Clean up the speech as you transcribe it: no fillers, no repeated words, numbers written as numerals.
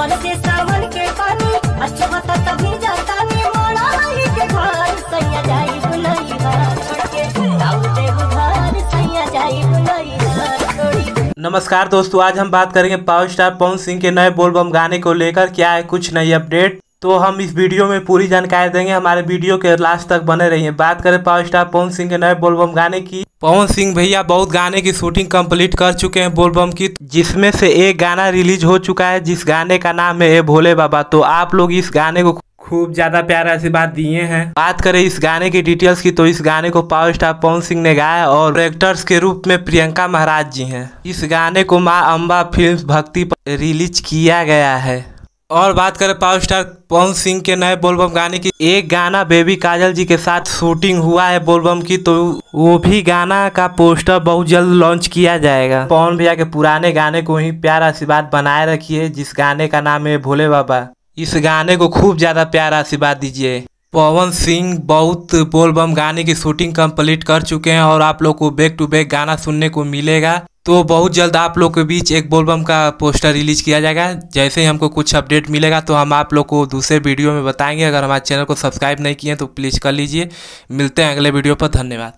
बरसे सावन के पानी अच्छा बता तभी जाता नी मोड़ा आई के घर सैया जाई बुलैया छोड़ के दाऊदे उधार सैया जाई बुलैया छोड़ी। नमस्कार दोस्तों, आज हम बात करेंगे पावर स्टार पवन सिंह के नए बोलबम गाने को लेकर क्या है कुछ नई अपडेट। तो हम इस वीडियो में पूरी जानकारी देंगे, हमारे वीडियो के लास्ट तक बने रहिए। बात करें पावर स्टार पवन सिंह के नए बोलबम गाने की। पवन सिंह भैया बहुत गाने की शूटिंग कंप्लीट कर चुके हैं बोलबम की, जिसमें से एक गाना रिलीज हो चुका है जिस गाने का नाम है ए भोले बाबा। तो आप लोग इस गाने को खूब ज्यादा प्यार आशीर्वाद दिए हैं। बात करें इस गाने की डिटेल्स की, तो इस गाने को पावर स्टार पवन सिंह ने गाया और एक्टर्स के रूप में प्रियंका महाराज जी हैं। इस गाने को मां अंबा फिल्म्स भक्ति पर रिलीज किया गया है। और बात करें पावर स्टार पवन सिंह के नए बोलबम गाने की, एक गाना बेबी काजल जी के साथ शूटिंग हुआ है बोलबम की, तो वो भी गाना का पोस्टर बहुत जल्द लॉन्च किया जाएगा। पवन भैया के पुराने गाने को ही प्यार आशीर्वाद बनाए रखिए, जिस गाने का नाम है भोले बाबा। इस गाने को खूब ज्यादा प्यार आशीर्वाद दीजिए। पवन सिंह बहुत बोलबम गाने की शूटिंग कंप्लीट कर चुके हैं और आप लोग को बैक टू बैक गाना सुनने को मिलेगा। तो बहुत जल्द आप लोग के बीच एक बोलबम का पोस्टर रिलीज किया जाएगा। जैसे ही हमको कुछ अपडेट मिलेगा तो हम आप लोग को दूसरे वीडियो में बताएंगे। अगर हमारे चैनल को सब्सक्राइब नहीं किए तो प्लीज़ कर लीजिए। मिलते हैं अगले वीडियो पर। धन्यवाद।